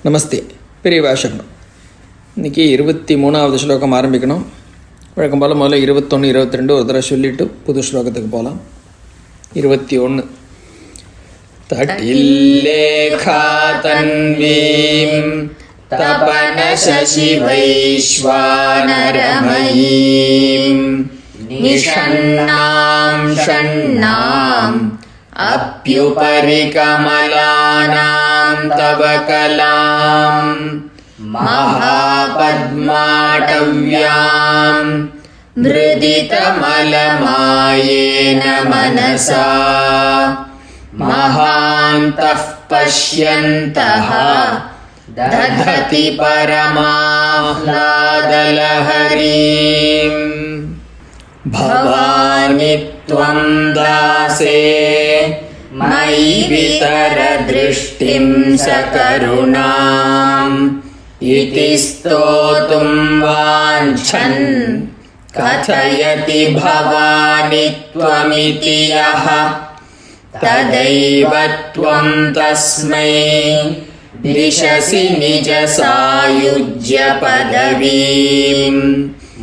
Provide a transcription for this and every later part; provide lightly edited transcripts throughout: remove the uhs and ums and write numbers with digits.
நமஸ்தே, பெரியவா சரணம். இன்றைக்கி 23வது ஸ்லோகம் ஆரம்பிக்கணும். வழக்கம் போல் முதல்ல 21, 22 ஒரு தடவை சொல்லிவிட்டு புது ஸ்லோகத்துக்கு போகலாம். 21 தட்டில்லேகா தன்வீம் தபன சசி வைஸ்வானரமயீம் நிஷன்னாம் ஷன்னாம் அப்யுபரி கமலானாம் தவ கலாம் மகாபத்மாடவ்யாம் மிருதிதமலமாயேன மனசா மகாந்தஃ பஷ்யந்தஹ தததி பரமாஹ்லாதலஹரீம் பவானி த்வம் தாசே மயி விதர திருஷ்டிம் சகருணாம் இதி ஸ்தோதும் வாஞ்சன் கதயதி பவானி த்வமிதி யஹ ததைவ த்வம் தஸ்மை திஷசி நிஜ சாயுஜ்ய பதவீம்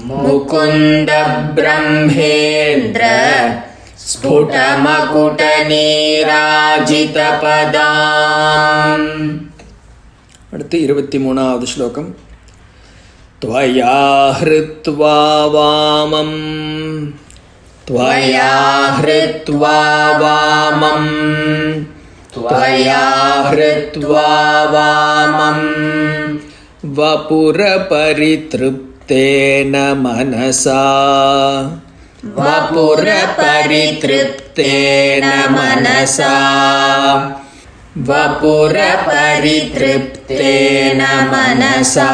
முகுந்த பிரம்மேந்திர ஸ்புடமகுடநீராஜித பதாம். அடுத்து 23வது ஸ்லோகம். த்வயா ஹ்ருத்வா வாமம் த்வயா ஹ்ருத்வா வாமம் த்வயா ஹ்ருத்வா வாமம் வபுர பரித்ருப்தேன மனசா வபுர பரித்ருப்தேன மனசா வபுர பரித்ருப்தேன மனசா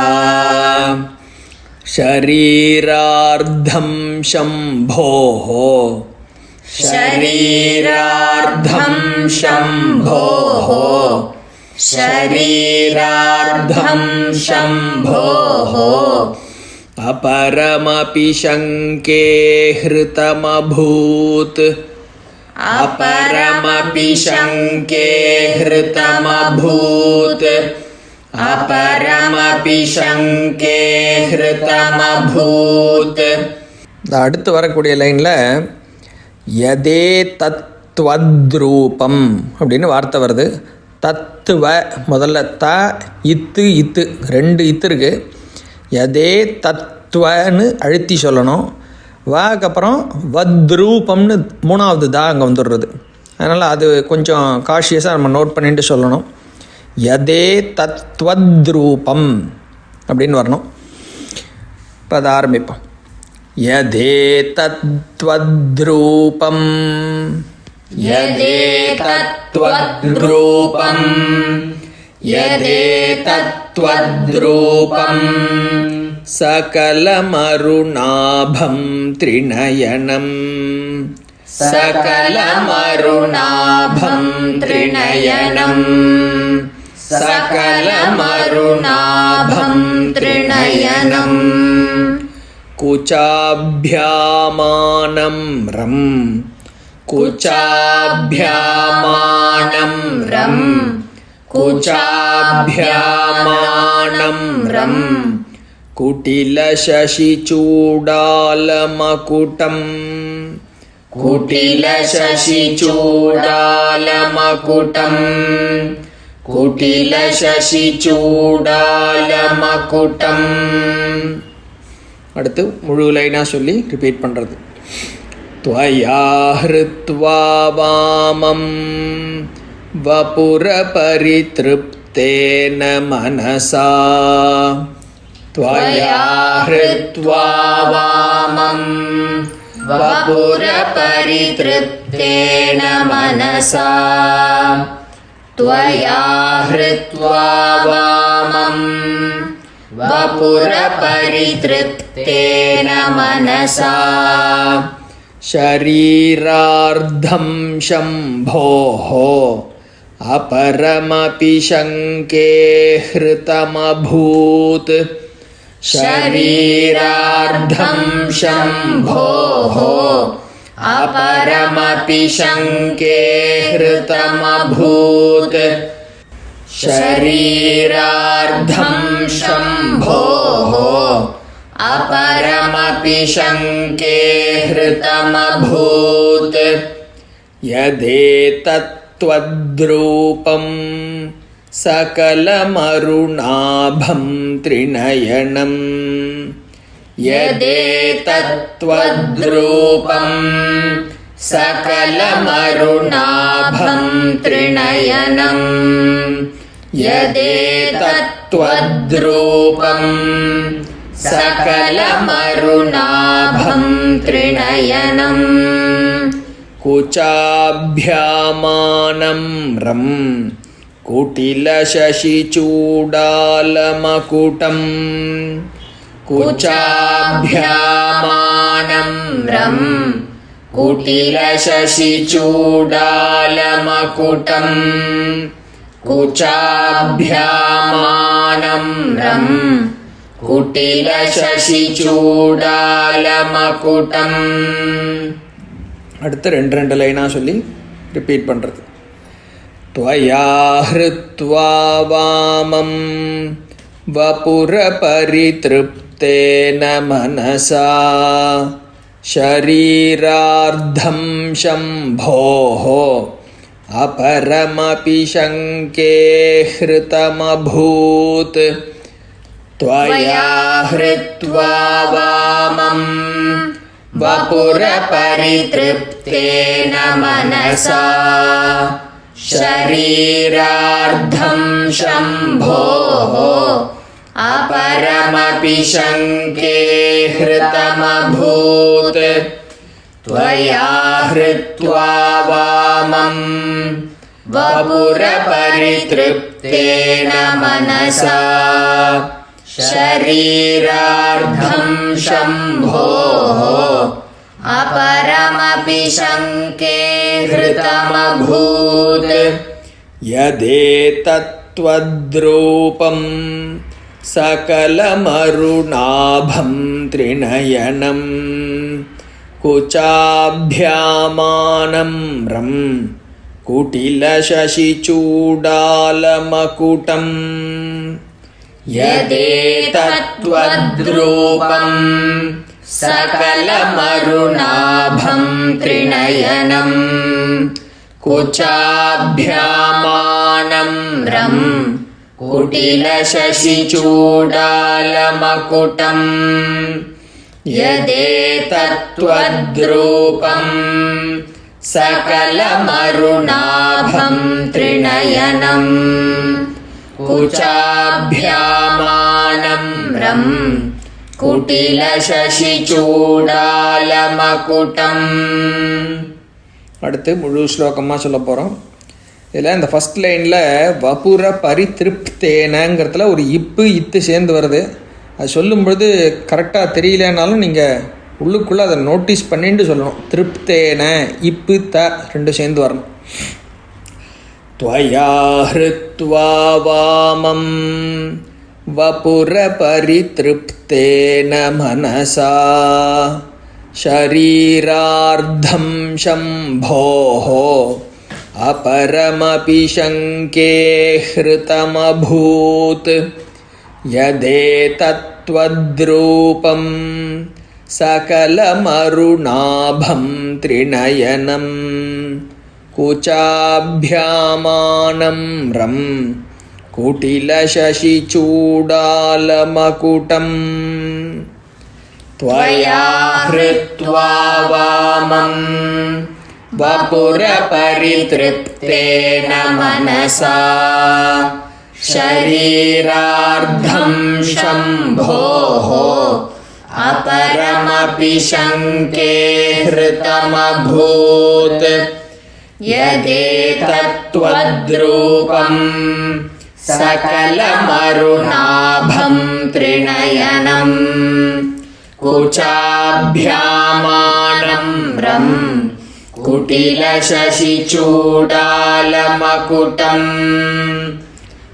ஷரீரார்த்தம் ஷம்போஹ ஷரீரார்த்தம் ஷம்போஹ ஷரீரார்த்தம் ஷம்போஹ अपरमपि शङ्के हृतमभूत् अपरमपि शङ्के हृतमभूत् अपरमपि शङ्के हृतमभूत्. அடுத்து வரக்கூடிய லைனில் யதே தத்வத்ரூபம் அப்படின்னு வார்த்தை வருது. தத்துவ முதல்ல த இத்து இத்து 2 இத்து இருக்குது. யதே தத்வன்னு அழுத்தி சொல்லணும். வாக்கப்புறம் வத்ரூபம்னு 3வது தா அங்கே வந்துடுறது. அதனால் அது கொஞ்சம் காஷியஸாக நம்ம நோட் பண்ணிட்டு சொல்லணும். யதே தத்வத்ரூபம் அப்படின்னு வரணும். இப்போ அதை ஆரம்பிப்போம். யதே தத்வத்ரூபம் யதே தத்வத்ரூபம் யதே தத்வத்ரூபம் சகலமருணாபம் த்ரிநயனம் சகலமருணாபம் த்ரிநயனம் சகலமருணாபம் த்ரிநயனம் குச்சாப்யாமானம் ரம் குச்சாப்யாமானம் ரம் குச்சாப்யாமானம் ரம் குட்டிலசசிச்சூடாலமகுடம் குட்டிலசசிச்சூடாலமகுடம் குட்டிலசசிச்சூடாலமகுடம். அடுத்து முழு லைனாக சொல்லி ரிப்பீட் பண்ணுறது. த்வயா ஹ்ருத்வா வாமம் வபுர பரித்ருப்தேன மனசா த்வயா ஹ்ருத்வா வாமம் வபுர பரித்ருப்தேன மனசா த்வயா ஹ்ருத்வா வாமம் வபுர பரித்ருப்தேன மனசா ஷரீரார்த்தம் ஷம்போஹ अपरमपि शङ्के हृतमभूत् शरीरार्धं शम्भोः अपरमपि शङ्के हृतमभूत् शरीरार्धं शम्भोः अपरमपि शङ्के हृतमभूत् यदेतत्त्वद्रूपं सकलमरुणाभं त्रिनयनं यदेतत्त्वद्रूपं सकलमरुणाभं त्रिनयनं यदेतत्त्वद्रूपं सकलमरुणाभं त्रिनयनं कुचाभ्यामानं रं कुटिलशशिचूडालमकुटं कुचाभ्यामानं रं कुटिलशशिचूडालमकुटं कुचाभ्यामानं रं कुटिलशशिचूडालमकुटं. அடுத்து ரெண்டு லைனாக சொல்லி ரிப்பீட் பண்ணுறது. त्वया हृत्वा वामं वपुरपरितृप्तेन मनसा शरीरार्धं शम्भोः अपरमपि शङ्के हृतमभूत् त्वया हृत्वा वामं वपुरपरितृप्तेन मनसा शरीरार्धं शम्भोः अपरमपि शङ्के हृतमभूत् त्वया हृत्वा वामं वपुरपरितृप्तेन मनसा शरीरार्धं शम्भोः अपरमपि शङ्के हृतमभूत् यदेतत्त्वद्रूपं सकलमरुणाभं त्रिनयनं कुचाभ्यामानं रं कुटिलशशिचूडालमकुटं यदेतत्त्वद्रूपं सकलमरुणाभं त्रिनयनं कुचाभ्यामानं रं कुटिलशशिचूडालमकुटं यदेतत्त्वद्रूपं सकलमरुणाभं त्रिनयनं कुचाभ्यामानं रं कुटिलशशिचूडालमकुटं. அடுத்து முழு ஸ்லோகமாக சொல்ல போகிறோம். இதில் இந்த ஃபஸ்ட் லைனில் வபுர பரிதிருப்தேனங்கிறதுல ஒரு இத்து சேர்ந்து வருது. அது சொல்லும்பொழுது கரெக்டாக தெரியலனாலும் நீங்கள் உள்ளுக்குள்ளே அதை நோட்டீஸ் பண்ணிட்டு சொல்லணும். திருப்தேன த ரெண்டும் சேர்ந்து வரணும். त्वया हृत्वा वामं वपुरपरितृप्तेन मनसा शरीरार्धं शम्भोः अपरमपि शङ्के हृतमभूत् यदेतत्त्वद्रूपं सकलमरुणाभं त्रिनयनं कुचाभ्यामानं रं कुटिलशशिचूडालमकुटं त्वया हृत्वा वामं वपुरपरितृप्तेन मनसा शरीरार्धं शम्भोः अपरमपि शङ्के हृतमभूत् यदेतत्त्वद्रूपं सकलमरुणाभं त्रिनयनं कुचाभ्यामानं रं कुटिलशशिचूडालमकुटं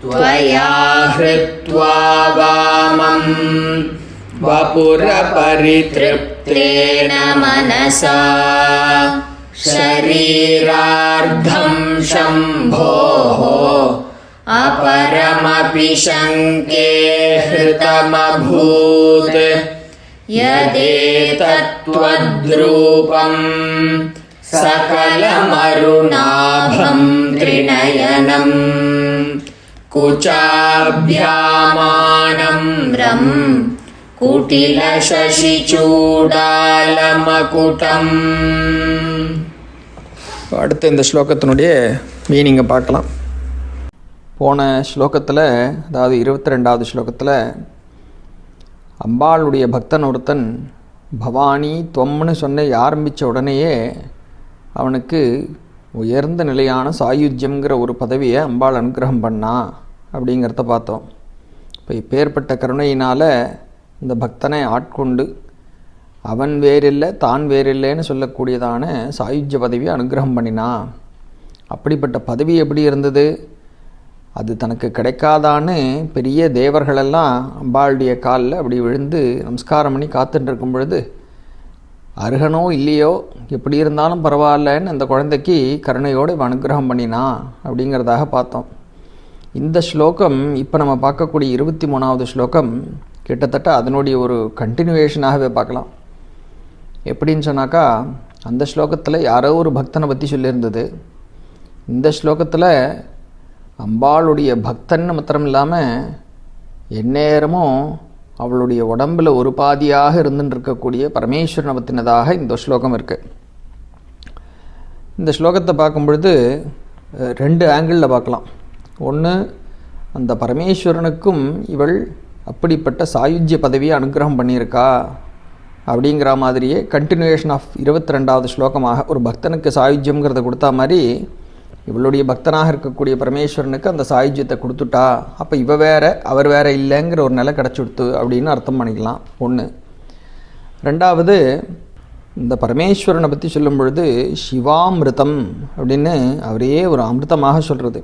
त्वया हृत्वा वामं वपुरपरितृप्तेन मनसा शरीरार्धं शम्भोः अपरमपि शङ्के हृतमभूत् यदेतत्त्वद्रूपं सकलमरुणाभं त्रिनयनं कुचाभ्यामानं कुटिलशशिचूडालमकुटम्. அடுத்து இந்த ஸ்லோகத்தினுடைய மீனிங்கை பார்க்கலாம். போன ஸ்லோகத்தில், அதாவது 22வது ஸ்லோகத்தில், அம்பாளுடைய பக்தன் ஒருத்தன் பவானி துவம்னு சொன்ன ஆரம்பித்த உடனேயே அவனுக்கு உயர்ந்த நிலையான சாயுஜ்யம்ங்கிற ஒரு பதவியை அம்பாள் அனுகிரகம் பண்ணா அப்படிங்கிறத பார்த்தோம். இப்போ இப்பேற்பட்ட கருணையினால் இந்த பக்தனை ஆட்கொண்டு அவன் வேறில்லை தான் வேறில்லைன்னு சொல்லக்கூடியதான சாயுஜ்ய பதவியை அனுகிரகம் பண்ணினா. அப்படிப்பட்ட பதவி எப்படி இருந்தது? அது தனக்கு கிடைக்காதான்னு பெரிய தேவர்களெல்லாம் அம்பாளுடைய காலில் அப்படி விழுந்து நமஸ்காரம் பண்ணி காத்துட்டு இருக்கும் பொழுது, அருகனோ இல்லையோ எப்படி இருந்தாலும் பரவாயில்லன்னு அந்த குழந்தைக்கு கருணையோடு அனுகிரகம் பண்ணினா அப்படிங்கிறதாக பார்த்தோம். இந்த ஸ்லோகம் இப்போ நம்ம பார்க்கக்கூடிய 23வது ஸ்லோகம் கிட்டத்தட்ட அதனுடைய ஒரு கண்டினியூவேஷனாகவே பார்க்கலாம். எப்படின்னு சொன்னாக்கா, அந்த ஸ்லோகத்தில் யாரோ ஒரு பக்தனை பற்றி சொல்லியிருந்தது. இந்த ஸ்லோகத்தில் அம்பாளுடைய பக்தன்னு மாத்திரம் இல்லாமல் எந்நேரமும் அவளுடைய உடம்பில் ஒரு பாதியாக இருந்துட்டு இருக்கக்கூடிய பரமேஸ்வரனை பற்றினதாக இந்த ஸ்லோகம் இருக்குது. இந்த ஸ்லோகத்தை பார்க்கும் பொழுது 2 ஆங்கிளில் பார்க்கலாம். ஒன்று, அந்த பரமேஸ்வரனுக்கும் இவள் அப்படிப்பட்ட சாயுஜ்ய பதவியை அனுகிரகம் பண்ணியிருக்கா அப்படிங்கிற மாதிரியே கண்டினியூவேஷன் ஆஃப் 22வது ஸ்லோகமாக ஒரு பக்தனுக்கு சாயுஜ்யம்ங்கிறத கொடுத்தா மாதிரி இவளுடைய பக்தனாக இருக்கக்கூடிய பரமேஸ்வரனுக்கு அந்த சாயுஜ்யத்தை கொடுத்துட்டா, அப்போ இவ வேற அவர் வேற இல்லைங்கிற ஒரு நிலை கிடச்சிடுத்து அப்படின்னு அர்த்தம் பண்ணிக்கலாம். ஒன்று. ரெண்டாவது, இந்த பரமேஸ்வரனை பற்றி சொல்லும் பொழுது சிவாமிருதம் அப்படின்னு அவரையே ஒரு அமிர்தமாக சொல்கிறது.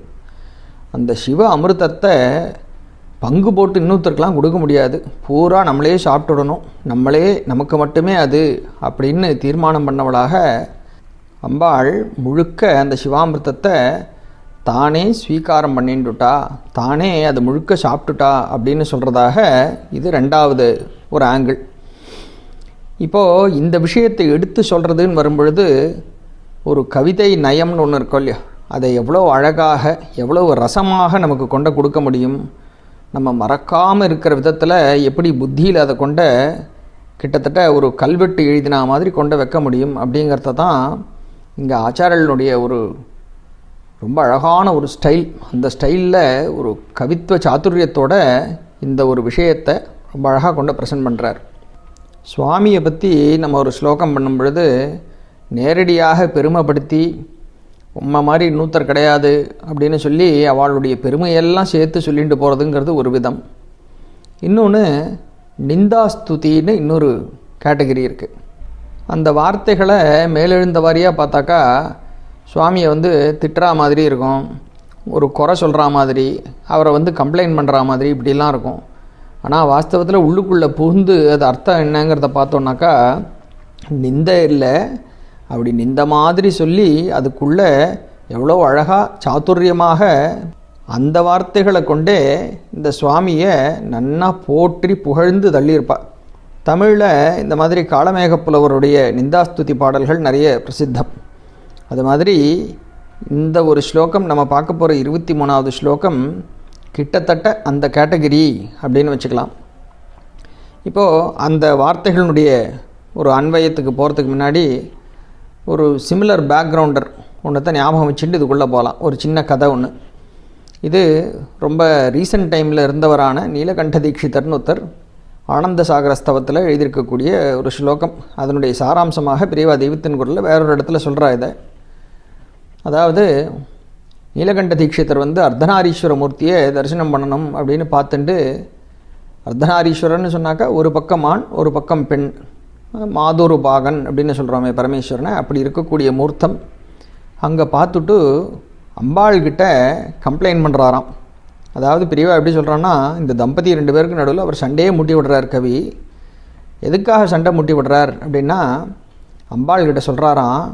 அந்த சிவ அமிர்தத்தை பங்கு போட்டு இன்னொருத்தருக்கெலாம் கொடுக்க முடியாது, பூரா நம்மளே சாப்பிட்டுடணும், நம்மளே நமக்கு மட்டுமே அது அப்படின்னு தீர்மானம் பண்ணவளாக அம்பாள் முழுக்க அந்த சிவாமிர்தத்தை தானே ஸ்வீகாரம் பண்ணிட்டுட்டா, தானே அது முழுக்க சாப்பிட்டுட்டா அப்படின்னு சொல்கிறதாக இது 2வது ஒரு ஆங்கிள். இப்போது இந்த விஷயத்தை எடுத்து சொல்கிறதுன்னு வரும்பொழுது ஒரு கவிதை நயம்னு ஒன்று இருக்கும் இல்லையா, அதை எவ்வளோ அழகாக எவ்வளோ ரசமாக நமக்கு கொண்டு கொடுக்க முடியும், நம்ம மறக்காமல் இருக்கிற விதத்தில் எப்படி புத்தியில் அதை கொண்ட கிட்டத்தட்ட ஒரு கல்வெட்டு எழுதினா மாதிரி கொண்டு வைக்க முடியும் அப்படிங்கிறத தான் இங்கே ஆச்சாரியனுடைய ஒரு ரொம்ப அழகான ஒரு ஸ்டைல். அந்த ஸ்டைலில் ஒரு கவித்துவ சாதுரியத்தோட இந்த ஒரு விஷயத்தை ரொம்ப அழகாக கொண்டு ப்ரெசென்ட் பண்ணுறார். சுவாமியை பற்றி நம்ம ஒரு ஸ்லோகம் பண்ணும் பொழுது நேரடியாக பெருமைப்படுத்தி உம்மை மாதிரி இன்னொருத்தர் கிடையாது அப்படின்னு சொல்லி அவளுடைய பெருமையெல்லாம் சேர்த்து சொல்லிட்டு போகிறதுங்கிறது ஒரு விதம். இன்னொன்று நிந்தாஸ்துதின்னு இன்னொரு கேட்டகரி இருக்குது. அந்த வார்த்தைகளை மேலெழுந்த வாரியாக பார்த்தாக்கா சுவாமியை திட்டுறா மாதிரி இருக்கும், ஒரு குறை சொல்கிற மாதிரி, அவரை கம்ப்ளைண்ட் பண்ணுற மாதிரி இப்படிலாம் இருக்கும். ஆனால் வாஸ்தவத்தில் உள்ளுக்குள்ளே புகுந்து அது அர்த்தம் என்னங்கிறத பார்த்தோன்னாக்கா நிந்தை இல்லை, அப்படி நிந்த மாதிரி சொல்லி அதுக்குள்ளே எவ்வளோ அழகாக சாதுரியமாக அந்த வார்த்தைகளை கொண்டே இந்த சுவாமியை நன்னா போற்றி புகழ்ந்து தள்ளியிருப்பாள். தமிழில் இந்த மாதிரி காளமேகப்புலவருடைய நிந்தாஸ்துதி பாடல்கள் நிறைய பிரசித்தம். அது மாதிரி இந்த ஒரு ஸ்லோகம் நம்ம பார்க்க போகிற 23வது ஸ்லோகம் கிட்டத்தட்ட அந்த கேட்டகரி அப்படின்னு வச்சுக்கலாம். இப்போது அந்த வார்த்தைகளுடைய ஒரு அன்வயத்துக்கு போகிறதுக்கு முன்னாடி ஒரு சிமிலர் பேக்ரவுண்டர் ஒன்றத்தை ஞாபகம் வச்சுட்டு இதுக்குள்ளே போகலாம். ஒரு சின்ன கதை ஒன்று. இது ரொம்ப ரீசன்ட் டைமில் இருந்தவரான நீலகண்ட தீட்சிதர்னு ஒருத்தர் ஆனந்த சாகர ஸ்தவத்தில் எழுதியிருக்கக்கூடிய ஒரு ஸ்லோகம். அதனுடைய சாராம்சமாக பெரியவா தெய்வத்தின் குரலில் வேறொரு இடத்துல சொல்கிறா இதை. அதாவது நீலகண்ட தீட்சிதர் அர்த்தநாரீஸ்வர மூர்த்தியை தரிசனம் பண்ணணும் அப்படின்னு பார்த்துட்டு, அர்த்தநாரீஸ்வரன்னு சொன்னாக்கா ஒரு பக்கம் ஆண் ஒரு பக்கம் பெண், மாதொரு பாகன் அப்படின்னு சொல்கிறோமே பரமேஸ்வரனை, அப்படி இருக்கக்கூடிய மூர்த்தம் அங்கே பார்த்துட்டு அம்பாள்கிட்ட கம்ப்ளைண்ட் பண்ணுறாராம். அதாவது பெரியவா எப்படி சொல்கிறான்னா, இந்த தம்பதி 2 பேருக்கு நடுவில் அவர் சண்டையே மூட்டி விடுறார் கவி. எதுக்காக சண்டை மூட்டி விடுறார் அப்படின்னா, அம்பாள்கிட்ட சொல்கிறாராம்,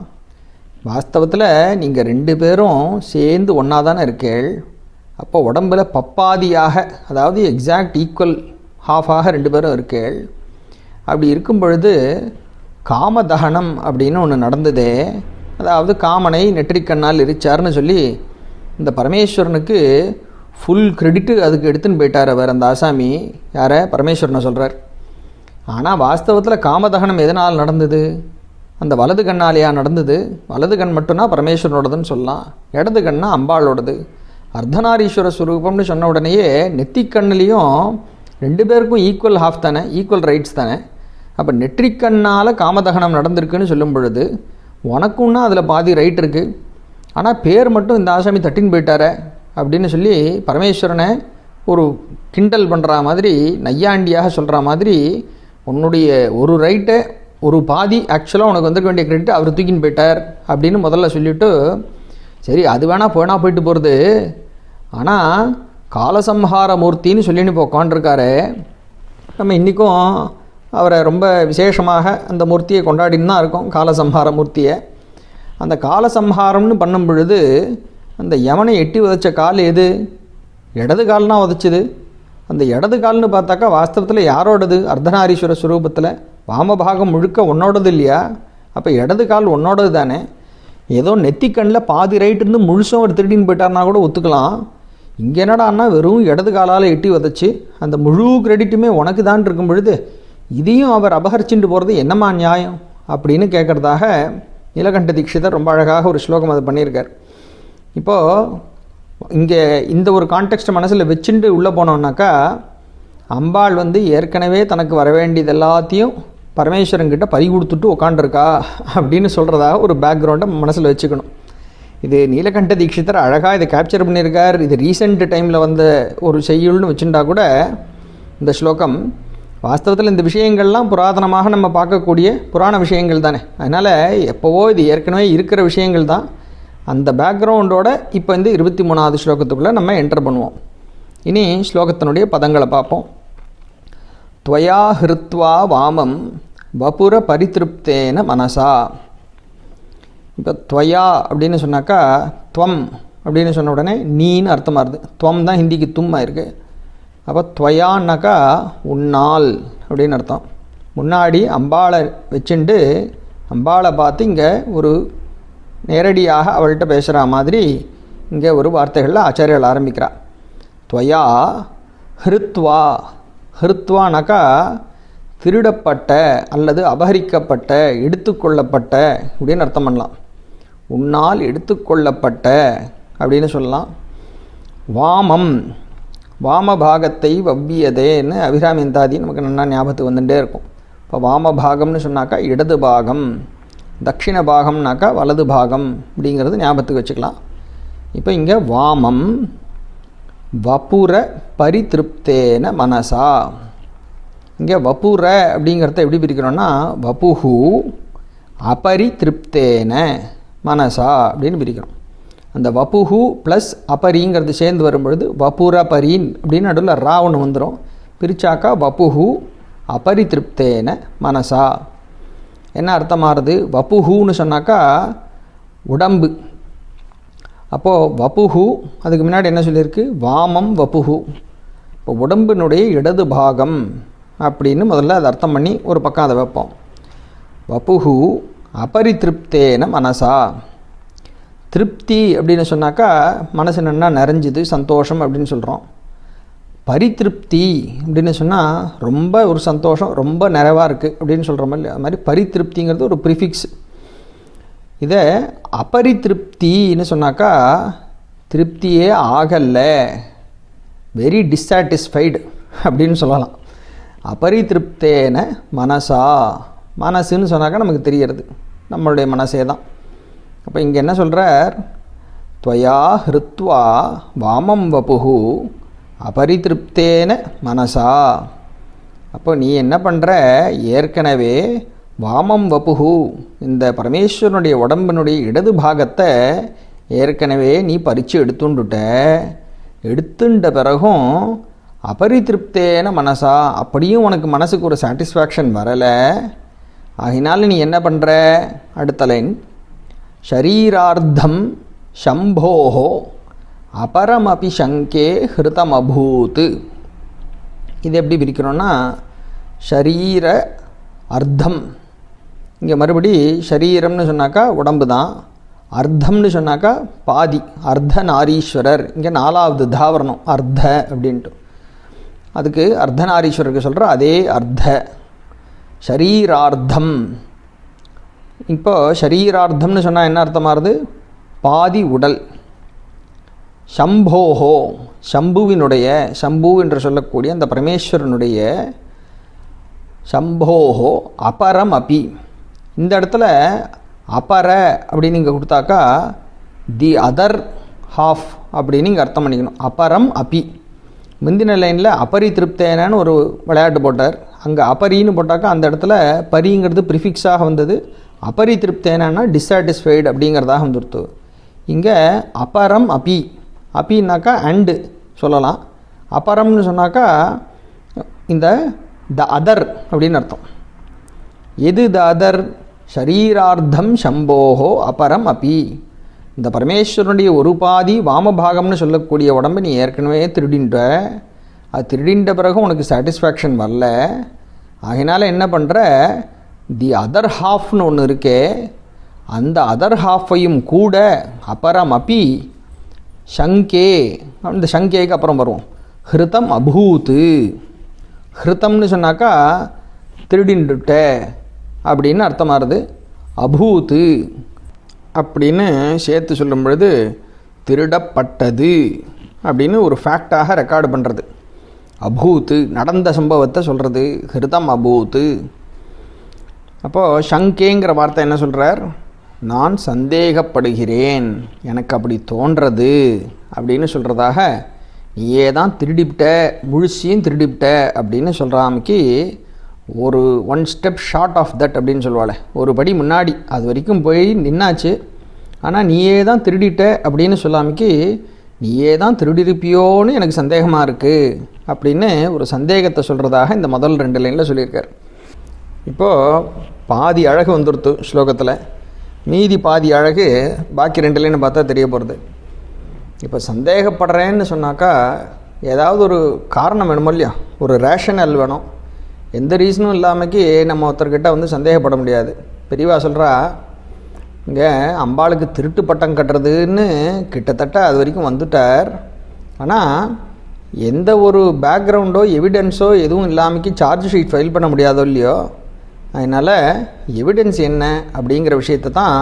வாஸ்தவத்தில் நீங்கள் 2 பேரும் சேர்ந்து ஒன்றா தானே இருக்கேள், அப்போ உடம்பில் பப்பாதியாக, அதாவது எக்ஸாக்ட் ஈக்குவல் ஹாஃபாக 2 பேரும் இருக்கேள். அப்படி இருக்கும் பொழுது காமதகனம் அப்படின்னு ஒன்று நடந்ததே, அதாவது காமனை நெற்றிக்கண்ணால் எரிச்சார்னு சொல்லி இந்த பரமேஸ்வரனுக்கு ஃபுல் கிரெடிட்டு அதுக்கு எடுத்துன்னு போயிட்டார் அவர், அந்த ஆசாமி. யாரை? பரமேஸ்வரனை சொல்கிறார். ஆனால் வாஸ்தவத்தில் காமதகனம் எதனால் நடந்தது? அந்த வலது கண்ணாலேயா நடந்தது? வலது கண் மட்டும்னா பரமேஸ்வரனோடதுன்னு சொல்லலாம், இடது கண்ணா அம்பாளோடது. அர்த்தநாரீஸ்வர ஸ்வரூபம்னு சொன்ன உடனேயே நெத்திக்கண்ணிலையும் 2 பேருக்கும் ஈக்குவல் ஹாஃப் தானே, ஈக்குவல் ரைட்ஸ் தானே. அப்போ நெற்றிக்கண்ணால் காமதகனம் நடந்திருக்குன்னு சொல்லும் பொழுது உனக்குன்னா அதில் பாதி ரைட் இருக்குது. ஆனால் பேர் மட்டும் இந்த ஆசாமி தட்டின்னு போயிட்டாரே அப்படின்னு சொல்லி பரமேஸ்வரனை ஒரு கிண்டல் பண்ணுற மாதிரி, நையாண்டியாக சொல்கிற மாதிரி, உன்னுடைய ஒரு ரைட்டை ஒரு பாதி ஆக்சுவலாக உனக்கு வந்துருக்க வேண்டிய கிரெடிட் அவர் தூக்கின்னு போயிட்டார் அப்படின்னு முதல்ல சொல்லிவிட்டு, சரி அது வேணால் போயிட்டு போகிறது, ஆனால் காலசம்ஹார மூர்த்தின்னு சொல்லின்னு இப்போ உட்காண்டிருக்காரு. நம்ம இன்றைக்கும் அவரை ரொம்ப விசேஷமாக அந்த மூர்த்தியை கொண்டாடின்னு தான் இருக்கோம், காலசம்ஹார மூர்த்தியை. அந்த காலசம்ஹாரம்னு பண்ணும் பொழுது அந்த யமனை எட்டி உதைச்ச கால் எது? இடது கால்னா உதைச்சிது. அந்த இடது கால்னு பார்த்தாக்கா வாஸ்தவத்தில் யாரோடது? அர்த்தநாரீஸ்வர ஸ்வரூபத்தில் வாமபாகம் முழுக்க உன்னோடது இல்லையா? அப்போ இடது கால் உன்னோடது தானே. ஏதோ நெத்திக்கண்ணில் பாதி ரைட்டு இருந்து முழுசும் ஒரு திருடின்னு போயிட்டார்னா கூட ஒத்துக்கலாம். இங்கே என்னடான்னா வெறும் இடது காலால் எட்டி உதச்சி அந்த முழு கிரெடிட்டுமே உனக்கு தான் இருக்கும் பொழுது இதையும் அவர் அபகரிச்சுட்டு போகிறது என்னம்மா நியாயம் அப்படின்னு கேட்குறதாக நீலகண்ட தீட்சிதர் ரொம்ப அழகாக ஒரு ஸ்லோகம் அதை பண்ணியிருக்கார். இப்போது இங்கே இந்த ஒரு கான்டெக்ஸ்ட்டை மனசில் வச்சுட்டு உள்ளே போனோம்னாக்கா, அம்பாள் ஏற்கனவே தனக்கு வர வேண்டியது எல்லாத்தையும் பரமேஸ்வரன்கிட்ட பறி கொடுத்துட்டு உட்காண்டிருக்கா அப்படின்னு சொல்கிறதாக ஒரு பேக்ரவுண்டை மனசில் வச்சுக்கணும். இது நீலகண்ட தீட்சிதர் அழகாக இதை கேப்சர் பண்ணியிருக்கார். இது ரீசெண்ட் டைமில் வந்த ஒரு செய்யுள்னு வச்சுட்டா கூட இந்த ஸ்லோகம் வாஸ்தவத்தில் இந்த விஷயங்கள்லாம் புராதனமாக நம்ம பார்க்கக்கூடிய புராண விஷயங்கள் தானே. அதனால் எப்போவோ இது ஏற்கனவே இருக்கிற விஷயங்கள் தான். அந்த பேக்ரவுண்டோட இப்போ 23வது ஸ்லோகத்துக்குள்ளே நம்ம என்டர் பண்ணுவோம். இனி ஸ்லோகத்தினுடைய பதங்களை பார்ப்போம். துவயா ஹிருத்வா வாமம் வபுர பரிதிருப்தேன மனசா. இப்போ துவயா அப்படின்னு சொன்னாக்கா துவம் அப்படின்னு சொன்ன உடனே நீன்னு அர்த்தமாக இருக்குது. துவம் தான் ஹிந்திக்கு தும்மா இருக்குது. அப்போ துவயான்னாக்கா உன்னால் அப்படின்னு அர்த்தம். முன்னாடி அம்பாளை வச்சுண்டு அம்பாளை பார்த்து இங்கே ஒரு நேரடியாக அவள்கிட்ட பேசுகிற மாதிரி இங்கே ஒரு வார்த்தைகளில் ஆச்சாரியால் ஆரம்பிக்கிறா. துவயா ஹிருத்வா. ஹிருத்வானாக்கா திருடப்பட்ட அல்லது அபகரிக்கப்பட்ட, எடுத்துக்கொள்ளப்பட்ட அப்படின்னு அர்த்தம் பண்ணலாம். உன்னால் எடுத்துக்கொள்ளப்பட்ட அப்படின்னு சொல்லலாம். வாமம், வாமபாகத்தை வவ்வியதேன்னு அபிராமிந்தாதி நமக்கு நல்லா ஞாபகத்துக்கு வந்துட்டே இருக்கும். இப்போ வாமபாகம்னு சொன்னாக்கா இடது பாகம், தட்சிண பாகம்னாக்கா வலது பாகம் அப்படிங்கிறது ஞாபகத்துக்கு வச்சுக்கலாம். இப்போ இங்கே வாமம் வபுர பரிதிருப்தேன மனசா. இங்கே வபுர அப்படிங்கிறத எப்படி பிரிக்கிறோன்னா வபுஹு அபரிதிருப்தேன மனசா அப்படின்னு பிரிக்கிறோம். அந்த வபுஹு ப்ளஸ் அபரிங்கிறது சேர்ந்து வரும்பொழுது வபுர பரீன் அப்படின்னு நடுவில் ரா ஒன்று வந்துடும். பிரிச்சாக்கா வபுஹு அபரிதிருப்தேன மனசா. என்ன அர்த்தமாகுது? வபுஹுன்னு சொன்னாக்கா உடம்பு. அப்போது வபுஹு அதுக்கு முன்னாடி என்ன சொல்லியிருக்கு? வாமம் வபுஹு. இப்போ உடம்பினுடைய இடது பாகம் அப்படின்னு முதல்ல அதை அர்த்தம் பண்ணி ஒரு பக்கம் அதை வைப்போம். வபுஹு அபரிதிருப்தேன மனசா. திருப்தி அப்படின்னு சொன்னாக்கா மனசு நன்னா நிறைஞ்சுது, சந்தோஷம் அப்படின்னு சொல்கிறோம். பரிதிருப்தி அப்படின்னு சொன்னால் ரொம்ப ஒரு சந்தோஷம், ரொம்ப நிறைவாக இருக்குது அப்படின்னு சொல்கிற மாதிரி. அது மாதிரி பரிதிருப்திங்கிறது ஒரு ப்ரிஃபிக்ஸ். இதை அபரிதிருப்தின்னு சொன்னாக்கா திருப்தியே ஆகலை, வெரி டிஸ்சாட்டிஸ்ஃபைடு அப்படின்னு சொல்லலாம். அபரிதிருப்தேன மனசா. மனசுன்னு சொன்னாக்கா நமக்கு தெரியறது நம்மளுடைய மனசே தான். அப்போ இங்கே என்ன சொல்கிறார்? துவயா ஹிருத்வா வாமம் வபுஹு அபரிதிருப்தேன மனசா. அப்போ நீ என்ன பண்ணுற? ஏற்கனவே வாமம் வபுஹு இந்த பரமேஸ்வரனுடைய உடம்பினுடைய இடது பாகத்தை ஏற்கனவே நீ பறித்து எடுத்துட்ட பிறகும் அபரிதிருப்தேன மனசா, அப்படியும் உனக்கு மனசுக்கு ஒரு சாட்டிஸ்ஃபேக்ஷன் வரலை. ஆகினால நீ என்ன பண்ணுற? அடுத்த லைன், ஷரீரார்த்தம் ஷம்போஹோ அபரமபி சங்கே ஹிருதம் அபூத். இது எப்படி பிரிக்கிறோன்னா ஷரீர அர்த்தம். இங்கே மறுபடி ஷரீரம்னு சொன்னாக்கா உடம்பு தான், அர்த்தம்னு சொன்னாக்கா பாதி, அர்த்தநாரீஸ்வரர். இங்கே 4வது தாவரணம் அர்த்த அப்படின்ட்டு. அதுக்கு அர்த்தநாரீஸ்வரருக்கு சொல்கிற அதே அர்த்த ஷரீரார்த்தம். இப்போ ஷரீரார்த்தம்னு சொன்னால் என்ன அர்த்தமாகுது? பாதி உடல். சம்போஹோ, சம்புவினுடைய, சம்பு என்று சொல்லக்கூடிய அந்த பரமேஸ்வரனுடைய சம்போஹோ அபரம் அபி. இந்த இடத்துல அபர அப்படின்னு இங்கே கொடுத்தாக்கா தி அதர் ஹாஃப் அப்படின்னு இங்கே அர்த்தம் பண்ணிக்கணும். அபரம் அபி. முந்தின லைனில் அபரி திருப்தேனன்னு ஒரு விளையாட்டு போட்டார். அங்கே அபரின்னு போட்டாக்கா அந்த இடத்துல பரிங்கிறது ப்ரிஃபிக்ஸாக வந்தது. அபரி திருப்தேனா டிஸாட்டிஸ்ஃபைடு அப்படிங்கிறதாக வந்துடுத்து. இங்கே அபரம் அபி. அப்பின்னாக்கா அண்டு சொல்லலாம். அபரம்னு சொன்னாக்கா இந்த த அதர் அப்படின்னு அர்த்தம். எது த அதர்? ஷரீரார்த்தம் சம்போஹோ அபரம் அபி. இந்த பரமேஸ்வரனுடைய ஒரு பாதி வாமபாகம்னு சொல்லக்கூடிய உடம்பை நீ ஏற்கனவே திருடின்ற. அது திருடின்ற பிறகு உனக்கு சாட்டிஸ்ஃபேக்ஷன் வரல. அதனால் என்ன பண்ணுற? தி அதர் ஹாஃப்னு ஒன்று இருக்கே, அந்த அதர் ஹாஃபையும் கூட அபரம் அபி சங்கே. அந்த சங்கேக்கு அப்புறம் வருவோம். ஹிருதம் அபூத்து. ஹிருத்தம்னு சொன்னாக்கா திருடின்றுட்ட அப்படின்னு அர்த்தமாகுது. அபூத்து அப்படின்னு சேர்த்து சொல்லும் பொழுது திருடப்பட்டது அப்படின்னு ஒரு ஃபேக்டாக ரெக்கார்டு பண்ணுறது. அபூத்து நடந்த சம்பவத்தை சொல்கிறது. ஹிருதம் அபூத்து. அப்போது சங்கேங்கிற வார்த்தை என்ன சொல்கிறார்? நான் சந்தேகப்படுகிறேன், எனக்கு அப்படி தோன்றது அப்படின்னு சொல்கிறதாக. நீயே தான் திருடிவிட்ட, முழுசியும் திருடிவிட்ட அப்படின்னு சொல்கிறாமைக்கு ஒரு 1 ஸ்டெப் ஷார்ட் ஆஃப் தட் அப்படின்னு சொல்லுவாள். ஒரு படி முன்னாடி அது வரைக்கும் போய் நின்னாச்சு. ஆனால் நீயே தான் திருடிட்ட அப்படின்னு சொல்லாமைக்கு நீயே தான் திருடிருப்பியோன்னு எனக்கு சந்தேகமாக இருக்குது அப்படின்னு ஒரு சந்தேகத்தை சொல்கிறதாக இந்த முதல் 2 லைனில் சொல்லியிருக்கார். இப்போது பாதி அழகு வந்துடுத்து ஸ்லோகத்தில். மீதி பாதி அழகு பாக்கி 2 லைன்னு பார்த்தா தெரிய போகிறது. இப்போ சந்தேகப்படுறேன்னு சொன்னாக்கா ஏதாவது ஒரு காரணம் வேணுமோ இல்லையா? ஒரு ரேஷனல் வேணும். எந்த ரீசனும் இல்லாமக்கி நம்ம ஒருத்தர்கிட்ட வந்து சந்தேகப்பட முடியாது. பெரியவா சொல்கிறா, இங்கே அம்பாளுக்கு திருட்டு பட்டம் கட்டுறதுன்னு கிட்டத்தட்ட அது வரைக்கும் வந்துட்டார். ஆனால் எந்த ஒரு பேக்ரவுண்டோ எவிடன்ஸோ எதுவும் இல்லாமக்கி சார்ஜ் ஷீட் ஃபைல் பண்ண முடியாதோ இல்லையோ. அதனால் எவிடன்ஸ் என்ன அப்படிங்கிற விஷயத்தை தான்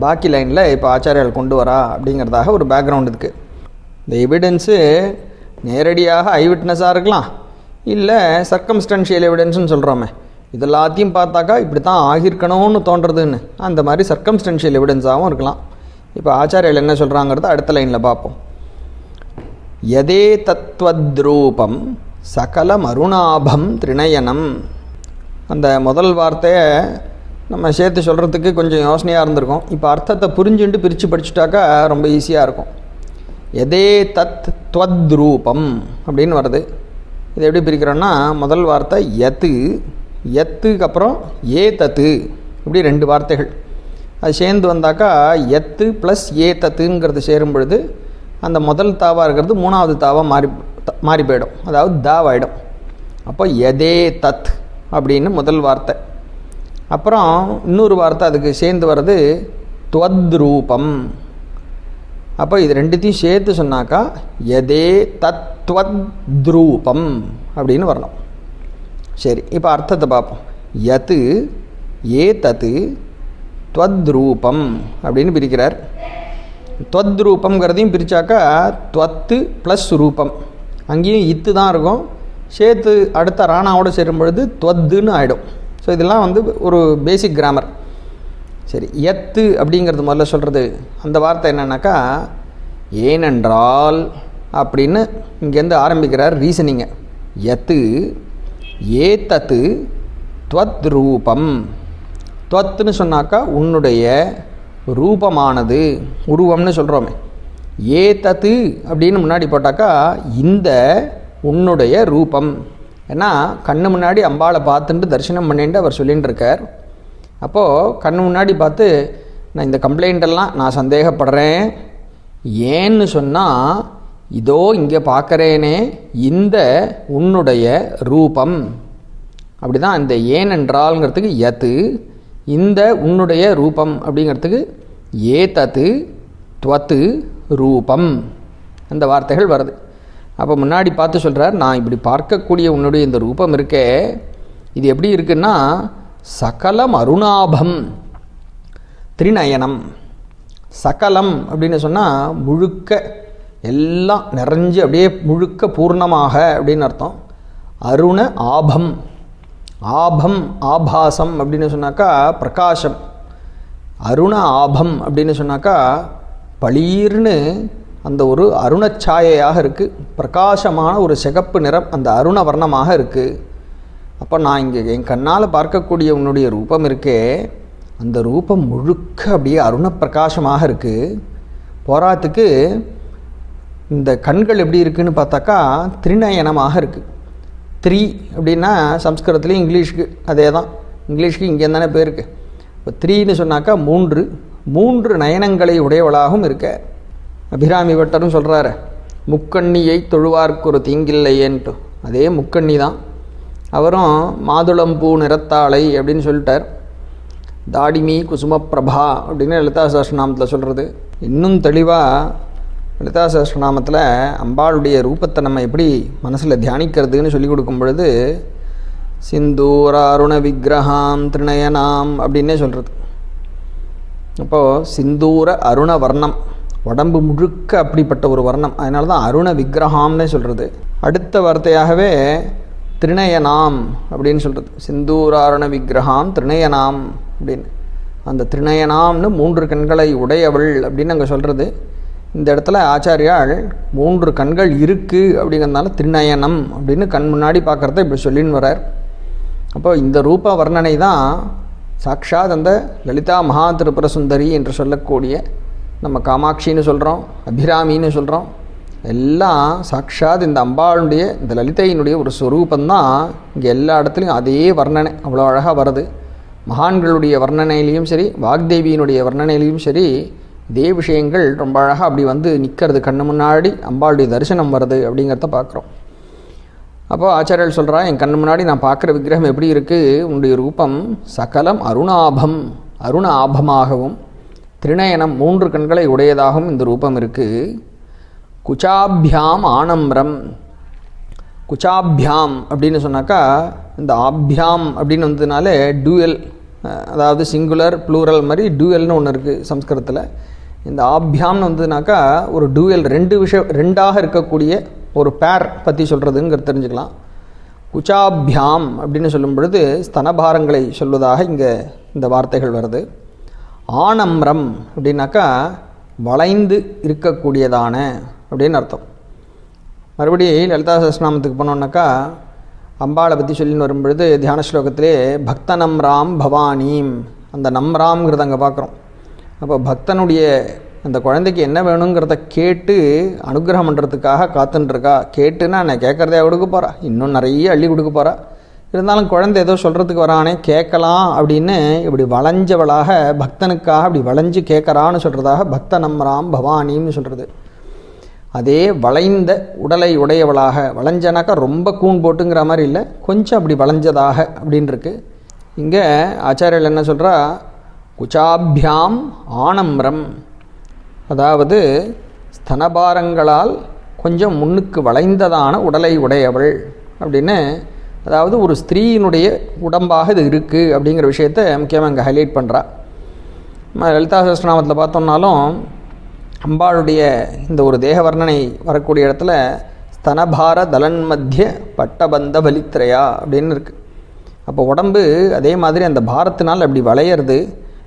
பாக்கி லைனில் இப்போ ஆச்சாரியால் கொண்டு வரா அப்படிங்கிறதாக ஒரு பேக்ரவுண்ட் இருக்குது. இந்த எவிடன்ஸு நேரடியாக ஐ விட்னஸாக இருக்கலாம், இல்லை சர்க்கம்ஸ்டன்ஷியல் எவிடன்ஸ்னு சொல்கிறோமே. இதெல்லாத்தையும் பார்த்தாக்கா இப்படி தான் ஆகியிருக்கணும்னு தோன்றதுன்னு அந்த மாதிரி சர்க்கம்ஸ்டன்ஷியல் எவிடன்ஸாகவும் இருக்கலாம். இப்போ ஆச்சாரியால் என்ன சொல்கிறாங்கிறத அடுத்த லைனில் பார்ப்போம். யதே தத்வத்ரூபம் சகல மருணாபம் திரிணயனம். அந்த முதல் வார்த்தையை நம்ம சேர்த்து சொல்கிறதுக்கு கொஞ்சம் யோசனையாக இருந்திருக்கும். இப்போ அர்த்தத்தை புரிஞ்சுட்டு பிரித்து படிச்சுட்டாக்கா ரொம்ப ஈஸியாக இருக்கும். எதே தத் துவத்ரூபம் அப்படின்னு வருது. இது எப்படி பிரிக்கிறோன்னா முதல் வார்த்தை யத்து, யத்துக்கு அப்புறம் ஏ தத்து, இப்படி 2 வார்த்தைகள் அது சேர்ந்து வந்தாக்கா யத்து ப்ளஸ் ஏ தத்துங்கிறது சேரும் பொழுது அந்த முதல் தாவாக இருக்கிறது 3வது தாவாக மாறி போயிடும், அதாவது தாவாயிடும். அப்போ எதே தத் அப்படின்னு முதல் வார்த்தை. அப்புறம் இன்னொரு வார்த்தை அதுக்கு சேர்ந்து வர்றது துவத்ரூபம். அப்போ இது 2த்தையும் சேர்த்து சொன்னாக்கா எதே தத்வத்ரூபம் அப்படின்னு வரணும். சரி, இப்போ அர்த்தத்தை பார்ப்போம். யத்து ஏ தத்து துவத்ரூபம் அப்படின்னு பிரிக்கிறார். துவத்ரூபங்கிறதையும் பிரித்தாக்கா துவத்து ப்ளஸ் ரூபம், அங்கேயும் இத்து தான் இருக்கும். சேர்த்து அடுத்த ராணாவோடு சேரும் பொழுது துவத்துன்னு ஆகிடும். ஸோ இதெல்லாம் வந்து ஒரு பேசிக் கிராமர். சரி, எத்து அப்படிங்கிறது முதல்ல சொல்கிறது அந்த வார்த்தை என்னன்னாக்கா ஏனென்றால் அப்படின்னு இங்கேருந்து ஆரம்பிக்கிறார் ரீசனிங்க. யத்து ஏதத்து துவத் ரூபம். துவத்துன்னு சொன்னாக்கா உன்னுடைய ரூபமானது, உருவம்னு சொல்கிறோமே. ஏதத்து அப்படின்னு முன்னாடி போட்டாக்கா இந்த உன்னுடைய ரூபம். ஏன்னா கண்ணு முன்னாடி அம்பாளை பார்த்துட்டு தரிசனம் பண்ணிட்டு அவர் சொல்லிகிட்டு இருக்கார். அப்போது கண்ணு முன்னாடி பார்த்து நான் இந்த கம்ப்ளைண்ட்டெல்லாம் நான் சந்தேகப்படுறேன், ஏன்னு சொன்னால் இதோ இங்கே பார்க்குறேனே இந்த உன்னுடைய ரூபம். அப்படி தான் இந்த ஏன் என்றால்ங்கிறதுக்கு யத்து, இந்த உன்னுடைய ரூபம் அப்படிங்கிறதுக்கு ஏதத்து துவத்து ரூபம் அந்த வார்த்தைகள் வருது. அப்போ முன்னாடி பார்த்து சொல்கிறார், நான் இப்படி பார்க்கக்கூடிய உன்னுடைய இந்த ரூபம் இருக்கே, இது எப்படி இருக்குன்னா சகலம் அருணாபம் திரிநயனம். சகலம் அப்படின்னு சொன்னால் முழுக்க, எல்லாம் நிறைஞ்சு அப்படியே முழுக்க பூர்ணமாக அப்படின்னு அர்த்தம். அருண ஆபம், ஆபம் ஆபாசம் அப்படின்னு சொன்னாக்கா பிரகாசம். அருண ஆபம் அப்படின்னு சொன்னாக்கா பளீர்னு அந்த ஒரு அருணச்சாயையாக இருக்குது, பிரகாசமான ஒரு சிகப்பு நிறம் அந்த அருண வர்ணமாக இருக்குது. அப்போ நான் இங்கே என் கண்ணால் பார்க்கக்கூடிய உன்னுடைய ரூபம் இருக்கே, அந்த ரூபம் முழுக்க அப்படியே அருண பிரகாசமாக இருக்குது. போராத்துக்கு இந்த கண்கள் எப்படி இருக்குதுன்னு பார்த்தாக்கா திரிநயனமாக இருக்குது. த்ரீ அப்படின்னா சம்ஸ்கிருதத்துலேயும் இங்கிலீஷுக்கு அதே தான், இங்கிலீஷுக்கு இங்கே தானே பேருக்கு. இப்போ த்ரீன்னு சொன்னாக்கா மூன்று, மூன்று நயனங்களை உடையவளாகவும் இருக்க. அபிராமி பட்டரும் சொல்கிறாரு, முக்கண்ணியை தொழுவார்க்கு ஒரு தீங்கில்லையேன்ட்டு. அதே முக்கண்ணி தான். அவரும் மாதுளம்பூ நிறத்தாளை அப்படின்னு சொல்லிட்டார். தாடிமி குசுமப்பிரபா அப்படின்னு லலிதா சஹஸ்ரநாமத்தில் சொல்கிறது. இன்னும் தெளிவாக லலிதா சஹஸ்ரநாமத்தில் அம்பாளுடைய ரூபத்தை நம்ம எப்படி மனசில் தியானிக்கிறதுன்னு சொல்லி கொடுக்கும் பொழுது சிந்தூர அருண விக்கிரகாம் திரிநயனாம் அப்படின்னே சொல்கிறது. அப்போது சிந்தூர அருண வர்ணம், உடம்பு முழுக்க அப்படிப்பட்ட ஒரு வர்ணம், அதனால தான் அருண விக்கிரகாம்னே சொல்கிறது. அடுத்த வார்த்தையாகவே திரிநயனாம் அப்படின்னு சொல்கிறது. சிந்தூராருண விக்கிரகாம் திரிநயனாம் அப்படின்னு. அந்த திரிநயனாம்னு மூன்று கண்களை உடையவள் அப்படின்னு அங்கே சொல்கிறது. இந்த இடத்துல ஆச்சாரியால் மூன்று கண்கள் இருக்குது அப்படிங்கிறதுனால திரிநயனம் அப்படின்னு கண் முன்னாடி பார்க்குறத இப்படி சொல்லின்னு வரார். அப்போ இந்த ரூப வர்ணனை தான் சாக்ஷாத் அந்த லலிதா மகா திரிபுர சுந்தரி என்று சொல்லக்கூடிய, நம்ம காமாட்சின்னு சொல்கிறோம், அபிராமின்னு சொல்கிறோம், எல்லாம் சாக்ஷாத் இந்த அம்பாளுடைய இந்த லலிதையினுடைய ஒரு ஸ்வரூபந்தான். இங்கே எல்லா இடத்துலையும் அதே வர்ணனை அவ்வளோ அழகாக வருது. மகான்களுடைய வர்ணனையிலையும் சரி, வாக்தேவியினுடைய வர்ணனையிலையும் சரி, இதே விஷயங்கள் ரொம்ப அழகாக அப்படி வந்து நிற்கிறது, கண்ணு முன்னாடி அம்பாளுடைய தரிசனம் வருது அப்படிங்கிறத பார்க்குறோம். அப்போது ஆச்சாரியர்கள் சொல்கிறா, என் கண்ணு முன்னாடி நான் பார்க்குற விக்கிரகம் எப்படி இருக்குது, உன்னுடைய ரூபம் சகலம் அருணாபம், அருண ஆபமாகவும் திரிநயனம் மூன்று கண்களை உடையதாகவும் இந்த ரூபம் இருக்குது. குச்சாபியாம் ஆனம்ரம். குச்சாபியாம் அப்படின்னு சொன்னாக்கா இந்த ஆபியாம் அப்படின்னு வந்ததுனாலே டூயல், அதாவது சிங்குலர் ப்ளூரல் மாதிரி டூயல்னு ஒன்று இருக்குது சம்ஸ்கிருதத்தில். இந்த ஆபியாம்னு வந்ததுனாக்கா ஒரு டூயல், ரெண்டாக இருக்கக்கூடிய ஒரு பேர் பற்றி சொல்கிறதுங்கிறது தெரிஞ்சுக்கலாம். குச்சாபியாம் அப்படின்னு சொல்லும் பொழுது ஸ்தனபாரங்களை சொல்வதாக இங்கே இந்த வார்த்தைகள் வருது. ஆனம்ரம் அப்படின்னாக்கா வளைந்து இருக்கக்கூடியதான அப்படின்னு அர்த்தம். மறுபடியும் லலிதா சஹஸ்ரநாமத்துக்கு போனோம்னாக்கா அம்பாளை பற்றி சொல்லின்னு வரும்பொழுது தியான ஸ்லோகத்திலே பக்த நம்ராம் பவானீம், அந்த நம்ராம்ங்கிறத அங்கே பார்க்குறோம். அப்போ பக்தனுடைய அந்த குழந்தைக்கு என்ன வேணுங்கிறத கேட்டு அனுகிரகம் பண்ணுறதுக்காக காத்துன்ட்ருக்கா. கேட்டுன்னா நான் கேட்குறதே கொடுக்க போகிறா, இன்னும் நிறைய அள்ளி கொடுக்க போகிறா. இருந்தாலும் குழந்தை ஏதோ சொல்கிறதுக்கு வரானே கேட்கலாம் அப்படின்னு இப்படி வளைஞ்சவளாக பக்தனுக்காக இப்படி வளைஞ்சு கேட்குறான்னு சொல்கிறதாக பக்த நம்ராம் பவானின்னு சொல்கிறது. அதே வளைந்த உடலை உடையவளாக, வளைஞ்சனாக்கா ரொம்ப கூன் போட்டுங்கிற மாதிரி இல்லை, கொஞ்சம் அப்படி வளைஞ்சதாக அப்படின்னு இருக்கு. இங்கே ஆச்சாரியர்கள் என்ன சொல்கிறா, குச்சாபியாம் ஆனம்ரம், அதாவது ஸ்தனபாரங்களால் கொஞ்சம் முன்னுக்கு வளைந்ததான உடலை உடையவள் அப்படின்னு, அதாவது ஒரு ஸ்திரீயினுடைய உடம்பாக இது இருக்குது அப்படிங்கிற விஷயத்தை முக்கியமாக இங்கே ஹைலைட் பண்ணுறா. லலிதா சஹஸ்ரநாமத்தில் பார்த்தோம்னாலும் அம்பாளுடைய இந்த ஒரு தேக வர்ணனை வரக்கூடிய இடத்துல ஸ்தனபார தலன் மத்திய பட்டபந்த பலித்திரையா அப்படின்னு இருக்குது. அப்போ உடம்பு அதே மாதிரி அந்த பாரத்தினால் அப்படி வளையிறது,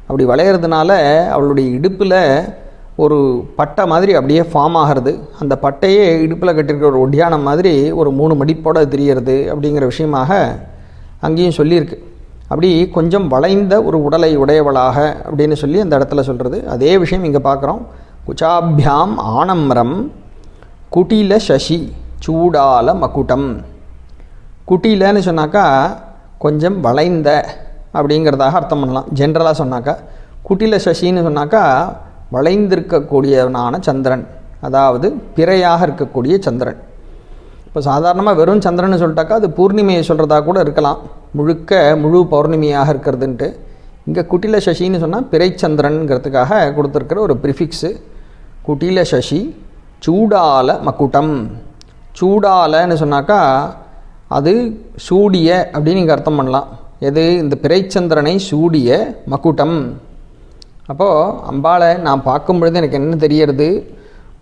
அப்படி வளையிறதுனால அவளுடைய இடுப்பில் ஒரு பட்டை மாதிரி அப்படியே ஃபார்ம் ஆகிறது. அந்த பட்டையே இடுப்பில் கட்டியிருக்கிற ஒரு ஒட்டியானம் மாதிரி ஒரு 3 மடிப்போடு திரியறது அப்படிங்கிற விஷயமாக அங்கேயும் சொல்லியிருக்கு. அப்படி கொஞ்சம் வளைந்த ஒரு உடலை உடையவளாக அப்படின்னு சொல்லி அந்த இடத்துல சொல்கிறது. அதே விஷயம் இங்கே பார்க்குறோம். குச்சாபியாம் ஆனம்ரம் குட்டில சசி சூடால மகுட்டம். குட்டிலன்னு சொன்னாக்கா கொஞ்சம் வளைந்த அப்படிங்கிறதாக அர்த்தம் பண்ணலாம். ஜென்ரலாக சொன்னாக்கா குட்டில சசின்னு சொன்னாக்கா வளைந்திருக்கக்கூடியவனான சந்திரன், அதாவது பிறையாக இருக்கக்கூடிய சந்திரன். இப்போ சாதாரணமாக வெறும் சந்திரன் சொல்லிட்டாக்கா அது பூர்ணிமையை சொல்கிறதா கூட இருக்கலாம், முழு பௌர்ணமியாக இருக்கிறதுன்ட்டு. இங்கே குட்டில சசின்னு சொன்னால் பிறைச்சந்திரனுங்கிறதுக்காக கொடுத்துருக்கிற ஒரு ப்ரிஃபிக்ஸு. குட்டில சசி சூடால மக்குட்டம். சூடாலன்னு சொன்னாக்கா அது சூடிய அப்படின்னு இங்கே அர்த்தம் பண்ணலாம். எது? இந்த பிறைச்சந்திரனை சூடிய மக்குட்டம். அப்போது அம்பாளை நான் பார்க்கும் பொழுது எனக்கு என்ன தெரியறது?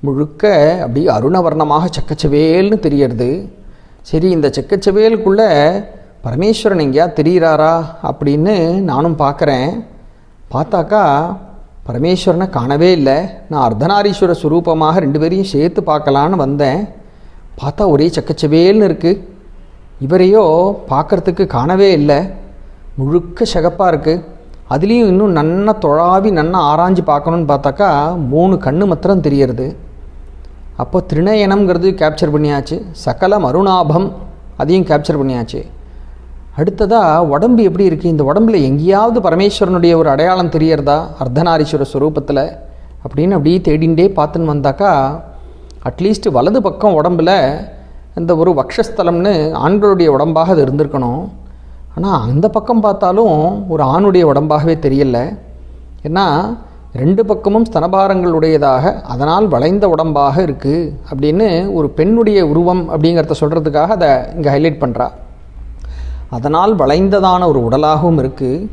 முழுக்க அப்படி அருணவர்ணமாக செக்கச்சவேல்னு தெரியறது. சரி, இந்த செக்கச்சவேலுக்குள்ளே பரமேஸ்வரன் எங்கேயா தெரிகிறாரா அப்படின்னு நானும் பார்க்குறேன். பார்த்தாக்கா பரமேஸ்வரனை காணவே இல்லை. நான் அர்த்தநாரீஸ்வர ஸ்வரூபமாக 2 பேரையும் சேர்த்து பார்க்கலான்னு வந்தேன். பார்த்தா ஒரே செக்கச்சவேல்னு இருக்குது. இவரையோ பார்க்குறதுக்கு காணவே இல்லை. முழுக்க சிகப்பாக இருக்குது. அதுலேயும் இன்னும் நன்னா தொழாவி நன்னா ஆராய்ஞ்சு பார்க்கணுன்னு பார்த்தாக்கா 3 கண்ணு மாத்திரம் தெரியறது. அப்போ திருநயனம்ங்கிறது கேப்சர் பண்ணியாச்சு, சகல மருணாபம் அதையும் கேப்சர் பண்ணியாச்சு. அடுத்ததாக உடம்பு எப்படி இருக்குது? இந்த உடம்புல எங்கேயாவது பரமேஸ்வரனுடைய ஒரு அடையாளம் தெரியறதா அர்த்தநாரீஸ்வர ஸ்வரூபத்தில் அப்படின்னு அப்படியே தேடிண்டே பார்த்துன்னு வந்தாக்கா அட்லீஸ்ட் வலது பக்கம் உடம்பில் இந்த ஒரு வக்ஷஸ்தலம்னு ஆண்களுடைய உடம்பாக அது இருந்திருக்கணும். ஆனால் அந்த பக்கம் பார்த்தாலும் ஒரு ஆணுடைய உடம்பாகவே தெரியலை. ஏன்னா 2 பக்கமும் ஸ்தனபாரங்களுடையதாக, அதனால் வளைந்த உடம்பாக இருக்குது அப்படின்னு ஒரு பெண்ணுடைய உருவம் அப்படிங்கிறத சொல்கிறதுக்காக அதை இங்கே ஹைலைட் பண்ணுறா. அதனால் வளைந்ததான ஒரு உடலாகவும் இருக்குது.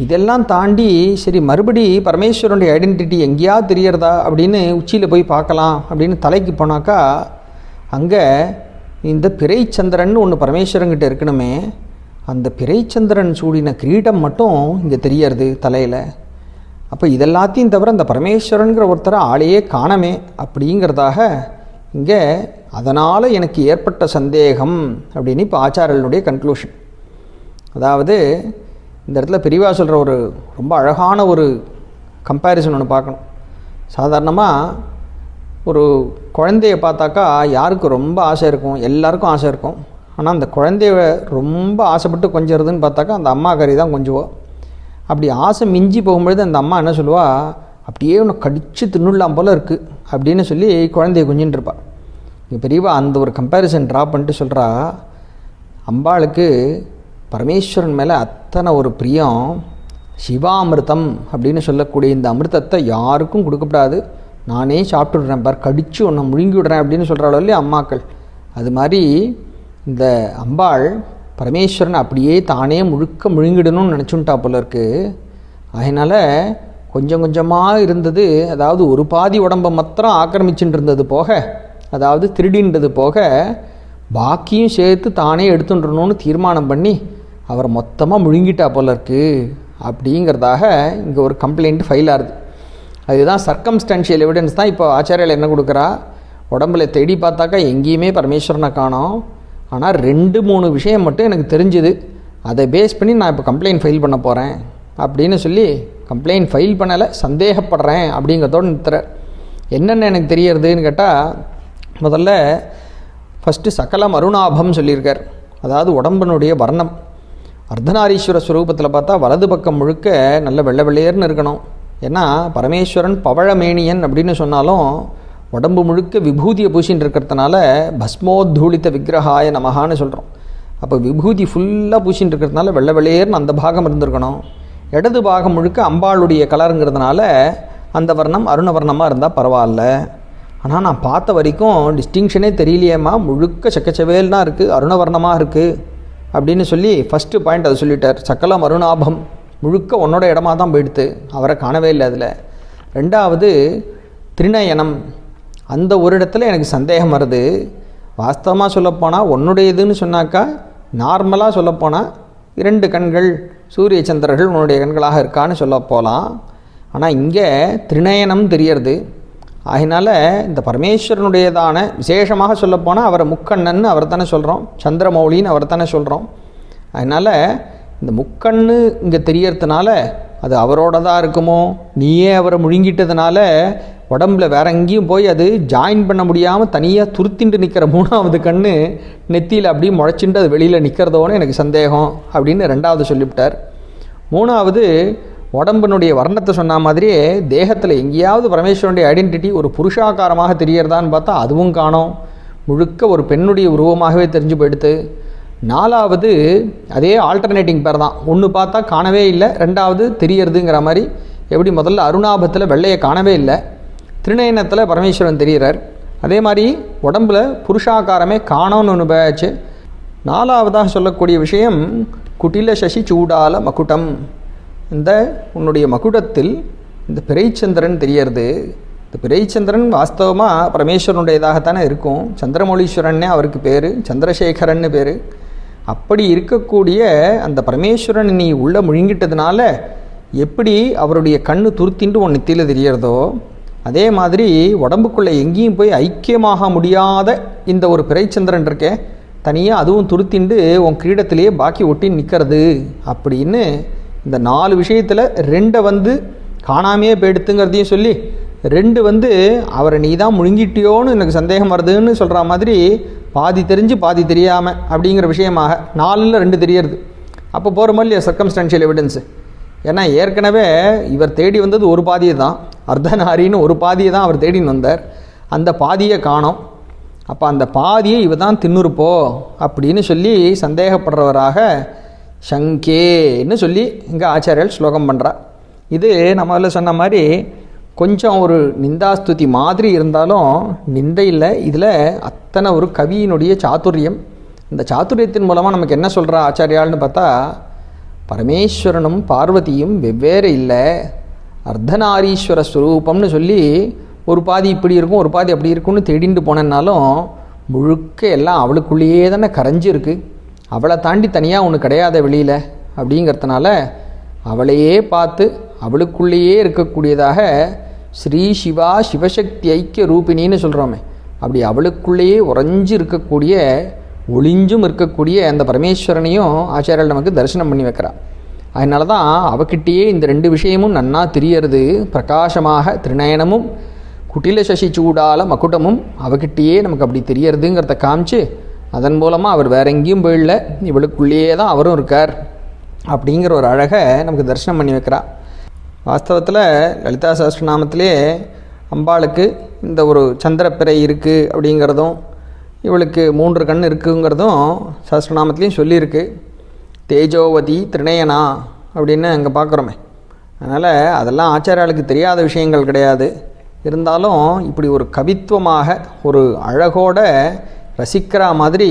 இதெல்லாம் தாண்டி சரி மறுபடி பரமேஸ்வரனுடைய ஐடென்டிட்டி எங்கேயா தெரியறதா அப்படின்னு உச்சியில் போய் பார்க்கலாம் அப்படின்னு தலைக்கு போனாக்கா அங்கே இந்த பிறைச்சந்திரன் ஒன்று பரமேஸ்வரன்கிட்ட இருக்கணுமே, அந்த பிறைச்சந்திரன் சூடின கிரீடம் மட்டும் இங்கே தெரியறது தலையில். அப்போ இதெல்லாத்தையும் தவிர அந்த பரமேஸ்வரனுங்கிற ஒருத்தரை ஆளையே காணமே அப்படிங்கிறதாக இங்கே அதனால் எனக்கு ஏற்பட்ட சந்தேகம் அப்படின்னு இப்போ ஆச்சாரியர்களுடைய கன்க்ளூஷன். அதாவது இந்த இடத்துல பெரியவா சொல்கிற ஒரு ரொம்ப அழகான ஒரு கம்பேரிசன் ஒன்று பார்க்கணும். சாதாரணமாக ஒரு குழந்தைய பார்த்தாக்கா யாருக்கு ரொம்ப ஆசை இருக்கும்? எல்லாருக்கும் ஆசை இருக்கும். ஆனால் அந்த குழந்தைய ரொம்ப ஆசைப்பட்டு கொஞ்சறதுன்னு பார்த்தாக்கா அந்த அம்மா கறி தான் கொஞ்சுவோம். அப்படி ஆசை மிஞ்சி போகும்பொழுது அந்த அம்மா என்ன சொல்லுவா, அப்படியே ஒன்று கடித்து தின்னுடலாம் போல் இருக்குது அப்படின்னு சொல்லி குழந்தைய குஞ்சின்னு இருப்பாள். இங்கே பெரியவா அந்த ஒரு கம்பேரிசன் ட்ரா பண்ணிட்டு சொல்கிறா, அம்பாளுக்கு பரமேஸ்வரன் மேலே அத்தனை ஒரு பிரியம். சிவாமிர்தம் அப்படின்னு சொல்லக்கூடிய இந்த அமிர்தத்தை யாருக்கும் கொடுக்கப்படாது, நானே சாப்பிட்டுடுறேன் பார், கடித்து ஒன்று முழுங்கி விடுறேன் அப்படின்னு சொல்கிறாளோ இல்லையா அம்மாக்கள். அது மாதிரி இந்த அம்பாள் பரமேஸ்வரன் அப்படியே தானே முழுக்க முழுங்கிடணும்னு நினச்சுட்டா போல இருக்குது. அதனால் கொஞ்சம் கொஞ்சமாக இருந்தது, அதாவது ஒரு பாதி உடம்பை மாத்திரம் ஆக்கிரமிச்சுட்டு இருந்தது போக, அதாவது திருடின்றது போக பாக்கியும் சேர்த்து தானே எடுத்துட்டுறணும்னு தீர்மானம் பண்ணி அவரை மொத்தமாக முழுங்கிட்டா போல இருக்குது அப்படிங்கிறதாக இங்கே ஒரு கம்ப்ளைண்ட் ஃபைல் ஆகுது. அதுதான் சர்க்கம்ஸ்டான்ஷியல் எவிடன்ஸ் தான் இப்போ ஆச்சாரியால் என்ன கொடுக்குறா, உடம்புல தேடி பார்த்தாக்கா எங்கேயுமே பரமேஸ்வரனை காணோம். ஆனால் 2-3 விஷயம் மட்டும் எனக்கு தெரிஞ்சுது, அதை பேஸ் பண்ணி நான் இப்போ கம்ப்ளைண்ட் ஃபைல் பண்ண போகிறேன் அப்படின்னு சொல்லி கம்ப்ளைண்ட் ஃபைல் பண்ணலை, சந்தேகப்படுறேன் அப்படிங்கிறதோடு நிறுத்துற. என்னென்ன எனக்கு தெரியறதுன்னு கேட்டால், முதல்ல ஃபஸ்ட்டு சகல மருணாபம் சொல்லியிருக்கார். அதாவது உடம்பினுடைய வர்ணம் அர்த்தநாரீஸ்வர ஸ்வரூபத்தில் பார்த்தா வலது பக்கம் முழுக்க நல்ல வெள்ளை வெள்ளையர்னு இருக்கணும். ஏன்னா பரமேஸ்வரன் பவழமேனியன் அப்படின்னு சொன்னாலும் உடம்பு முழுக்க விபூதியை பூசின்னு இருக்கிறதுனால பஸ்மோத்தூளித்த விக்கிரகாய நமகான்னு சொல்கிறோம். அப்போ விபூதி ஃபுல்லாக பூசின்னு இருக்கிறதுனால வெள்ளை வெள்ளையர்னு அந்த பாகம் இருந்திருக்கணும். இடது பாகம் முழுக்க அம்பாளுடைய கலருங்கிறதுனால அந்த வர்ணம் அருணவர்ணமாக இருந்தால் பரவாயில்ல. ஆனால் நான் பார்த்த வரைக்கும் டிஸ்டிங்ஷனே தெரியலையேம்மா, முழுக்க செக்கச்சவேல் தான் இருக்குது, அருணவர்ணமாக இருக்குது அப்படின்னு சொல்லி ஃபஸ்ட்டு பாயிண்ட் அதை சொல்லிட்டார். சக்கலம் அருணாபம் முழுக்க உன்னோட இடமா தான் போயிடுத்து, அவரை காணவே இல்லை. அதில் 2வது திருநயனம், அந்த ஒரு இடத்துல எனக்கு சந்தேகம் வருது. வாஸ்தவமாக சொல்லப்போனால் உன்னுடையதுன்னு சொன்னாக்கா நார்மலாக சொல்லப்போனால் 2 கண்கள் சூரிய சந்திரர்கள் உன்னுடைய கண்களாக இருக்கான்னு சொல்ல போகலாம். ஆனால் இங்கே திருநயனம் தெரியறது. அதனால் இந்த பரமேஸ்வரனுடையதான விசேஷமாக சொல்லப்போனால் அவரை முக்கண்ணன்னு அவர் தானே சொல்கிறோம், சந்திரமௌலின்னு அவர் தானே சொல்கிறோம். அதனால் இந்த முக்கண்ணு இங்கே தெரியறதுனால அது அவரோட தான் இருக்குமோ, நீயே அவரை முழுங்கிட்டதுனால உடம்புல வேற எங்கேயும் போய் அது ஜாயின் பண்ண முடியாமல் தனியாக துருத்திண்டு நிற்கிற 3வது கண்ணு நெத்தியில் அப்படியே முளைச்சிண்டு அது வெளியில் நிற்கிறதோன்னு எனக்கு சந்தேகம் அப்படின்னு 2வது சொல்லிவிட்டார். 3வது உடம்பினுடைய வர்ணத்தை சொன்ன மாதிரியே தேகத்தில் எங்கேயாவது பரமேஸ்வரனுடைய ஐடென்டிட்டி ஒரு புருஷாகாரமாக தெரியறதான்னு பார்த்தா அதுவும் காணோம். முழுக்க ஒரு பெண்ணுடைய உருவமாகவே தெரிஞ்சு போயிடுத்து. 4வது அதே ஆல்டர்னேட்டிங் பேர் தான். ஒன்று பார்த்தா காணவே இல்லை, 2வது தெரியறதுங்கிற மாதிரி. எப்படி முதல்ல அருணாபத்தில் வெள்ளையை காணவே இல்லை, திருநயனத்தில் பரமேஸ்வரன் தெரிகிறார். அதே மாதிரி உடம்புல புருஷாகாரமே காணோன்னு ஒன்று போயாச்சு. 4வதாக சொல்லக்கூடிய விஷயம் குட்டில சசி சூடால மகுடம். இந்த உன்னுடைய மகுடத்தில் இந்த பிறைச்சந்திரன் தெரியறது. இந்த பிறைச்சந்திரன் வாஸ்தவமாக பரமேஸ்வரனுடையதாகத்தானே இருக்கும். சந்திரமௌலீஸ்வரன்னே அவருக்கு பேர், சந்திரசேகரன்னு பேர். அப்படி இருக்கக்கூடிய அந்த பரமேஸ்வரன் நீ உள்ளே முழுங்கிட்டதுனால எப்படி அவருடைய கண்ணு துருத்தின்ட்டு உன் நெத்தியில் தெரியறதோ, அதே மாதிரி உடம்புக்குள்ளே எங்கேயும் போய் ஐக்கியமாக முடியாத இந்த ஒரு பிறைச்சந்திரன் இருக்கே, தனியாக அதுவும் துருத்திண்டு உன் கிரீடத்திலேயே பாக்கி ஒட்டி நிற்கிறது அப்படின்னு இந்த 4 விஷயத்தில் 2 காணாமையே போயிடுத்துங்கிறதையும் சொல்லி, 2 அவரை நீ தான் முழுங்கிட்டியோன்னு எனக்கு சந்தேகம் வருதுன்னு சொல்கிற மாதிரி பாதி தெரிஞ்சு பாதி தெரியாமல் அப்படிங்கிற விஷயமாக 4ல் 2 தெரியறது. அப்போ போகிற இல்லையா சர்க்கம்ஸ்டான்ஷியல் எவிடன்ஸு. ஏன்னா ஏற்கனவே இவர் தேடி வந்தது ஒரு பாதியை தான், அர்த்தநாரின்னு ஒரு பாதியை தான் அவர் தேடின்னு வந்தார். அந்த பாதியை காணோம். அப்போ அந்த பாதியை இவ தான் தின்னுருப்போ அப்படின்னு சொல்லி சந்தேகப்படுறவராக சங்கேன்னு சொல்லி இங்கே ஆச்சாரியர்கள் ஸ்லோகம் பண்ணுறா. இது நம்மள சொன்ன மாதிரி கொஞ்சம் ஒரு நிந்தாஸ்துதி மாதிரி இருந்தாலும் நிந்தை இல்லை. இதில் அத்தனை ஒரு கவியினுடைய சாதுரியம். இந்த சாதுரியத்தின் மூலமாக நமக்கு என்ன சொல்கிறா ஆச்சாரியால்னு பார்த்தா, பரமேஸ்வரனும் பார்வதியும் வெவ்வேறு இல்லை, அர்த்தநாரீஸ்வர ஸ்வரூபம்னு சொல்லி ஒரு பாதி இப்படி இருக்கும் ஒரு பாதி அப்படி இருக்கும்னு தேடிண்டு போனேன்னாலும் முழுக்க எல்லாம் அவளுக்குள்ளேயே தானே கரைஞ்சிருக்கு. அவளை தாண்டி தனியாக ஒன்று கிடையாத வெளியில் அப்படிங்கிறதுனால அவளையே பார்த்து அவளுக்குள்ளேயே இருக்கக்கூடியதாக ஸ்ரீ சிவா சிவசக்தி ஐக்கிய ரூபினின்னு சொல்கிறோமே, அப்படி அவளுக்குள்ளேயே உறைஞ்சு இருக்கக்கூடிய ஒளிஞ்சும் இருக்கக்கூடிய அந்த பரமேஸ்வரனையும் ஆச்சாரியர்கள் நமக்கு தரிசனம் பண்ணி வைக்கிறா. அதனால தான் அவகிட்டேயே இந்த 2 விஷயமும் நன்னா தெரியறது. பிரகாசமாக திருநயனமும் குட்டில சசி சூடால மகுடமும் அவகிட்டேயே நமக்கு அப்படி தெரியறதுங்கிறத காமிச்சு, அதன் மூலமாக அவர் வேற எங்கேயும் போயிடல, இவளுக்குள்ளேயே தான் அவரும் இருக்கார் அப்படிங்கிற ஒரு அழகை நமக்கு தரிசனம் பண்ணி வைக்கிறா. வாஸ்தவத்தில் லலிதா சஹஸ்ரநாமத்திலே அம்பாளுக்கு இந்த ஒரு சந்திரப்பிறை இருக்குது அப்படிங்கிறதும், இவளுக்கு 3 கண் இருக்குங்கிறதும் சஹஸ்ரநாமத்துலேயும் சொல்லியிருக்கு. தேஜோவதி திருநயனா அப்படின்னு அங்கே பார்க்குறோமே. அதனால் அதெல்லாம் ஆச்சாரியாளுக்கு தெரியாத விஷயங்கள் கிடையாது. இருந்தாலும் இப்படி ஒரு கவித்துவமாக ஒரு அழகோட ரசிக்கிற மாதிரி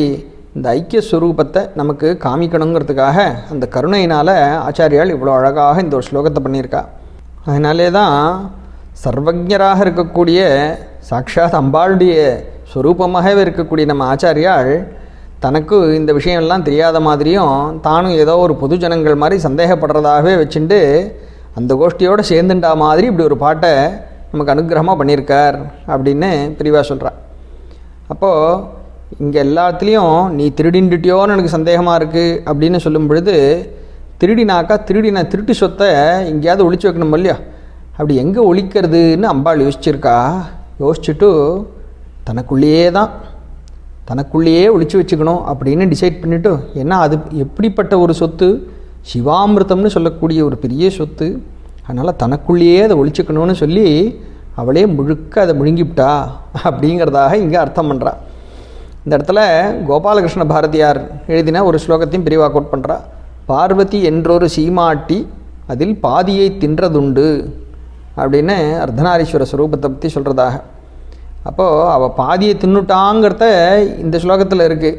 இந்த ஐக்கிய ஸ்வரூபத்தை நமக்கு காமிக்கணுங்கிறதுக்காக அந்த கருணையினால் ஆச்சாரியால் இவ்வளோ அழகாக இந்த ஒரு ஸ்லோகத்தை பண்ணியிருக்கா. அதனாலே தான் சர்வஜராக இருக்கக்கூடிய சாட்சாத் அம்பாளுடைய ஸ்வரூபமாகவே இருக்கக்கூடிய நம்ம ஆச்சாரியால் தனக்கு இந்த விஷயம்லாம் தெரியாத மாதிரியும் தானும் ஏதோ ஒரு பொது ஜனங்கள் மாதிரி சந்தேகப்படுறதாகவே வச்சுட்டு அந்த கோஷ்டியோடு சேர்ந்துட்டா மாதிரி இப்படி ஒரு பாட்டை நமக்கு அனுகிரகமாக பண்ணியிருக்கார் அப்படின்னு பிரிவாக சொல்கிறா. அப்போது இங்கே எல்லாத்துலேயும் நீ திருடின்ட்டுட்டியோன்னு எனக்கு சந்தேகமாக இருக்குது அப்படின்னு சொல்லும் பொழுது, திருடினாக்கா திருடின திருட்டு சொத்தை எங்கேயாவது ஒழிச்சு வைக்கணும் இல்லையா? அப்படி எங்கே ஒழிக்கிறதுன்னு அம்பாள் யோசிச்சிருக்கா. யோசிச்சுட்டு தனக்குள்ளேயே ஒழிச்சு வச்சுக்கணும் அப்படின்னு டிசைட் பண்ணிவிட்டு, ஏன்னா அது எப்படிப்பட்ட ஒரு சொத்து, சிவாமிர்தம்னு சொல்லக்கூடிய ஒரு பெரிய சொத்து, அதனால் தனக்குள்ளேயே அதை ஒழிச்சுக்கணும்னு சொல்லி அவளே முழுக்க அதை முழுங்கிவிட்டா அப்படிங்கிறதாக இங்கே அர்த்தம் பண்ணுறா. இந்த இடத்துல கோபாலகிருஷ்ண பாரதியார் எழுதின ஒரு ஸ்லோகத்தையும் பிரிவாக கோட் பண்ணுறா. பார்வதி என்றொரு சீமாட்டி அதில் பாதியை தின்றதுண்டு அப்படின்னு அர்த்தநாரீஸ்வர ஸ்வரூபத்தை பற்றி சொல்கிறதாக. அப்போது அவள் பாதியை தின்னுட்டாங்கிறத இந்த ஸ்லோகத்தில் இருக்குது.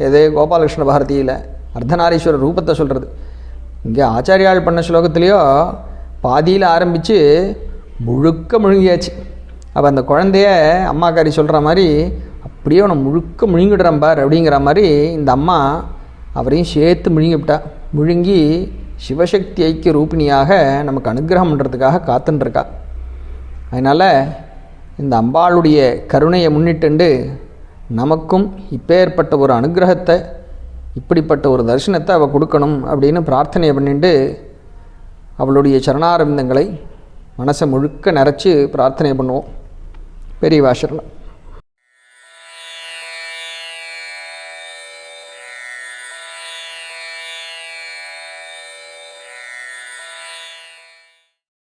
எது கோபாலகிருஷ்ண பாரதியில் அர்த்தநாரீஸ்வர ரூபத்தை சொல்கிறது. இங்கே ஆச்சாரியால் பண்ண ஸ்லோகத்துலேயோ பாதியில் ஆரம்பித்து முழுக்க முழுங்கியாச்சு. அப்போ அந்த குழந்தைய அம்மாக்காரி சொல்கிற மாதிரி அப்படியே அவனை முழுக்க முழுங்கிடுறான் பார் அப்படிங்கிற மாதிரி இந்த அம்மா அவரையும் சேர்த்து முழுங்கிவிட்டா. முழுங்கி சிவசக்தி ஐக்கிய ரூபிணியாக நமக்கு அனுகிரகம் பண்ணுறதுக்காக காத்துட்டுருக்கா. அதனால் இந்த அம்பாளுடைய கருணையை முன்னிட்டு நமக்கும் இப்பேற்பட்ட ஒரு அனுகிரகத்தை, இப்படிப்பட்ட ஒரு தரிசனத்தை அவள் கொடுக்கணும் அப்படின்னு பிரார்த்தனை பண்ணிட்டு அவளுடைய சரணாரவிந்தங்களை மனசை முழுக்க நிறச்சி பிரார்த்தனை பண்ணுவோம். பெரியவா சரணம்.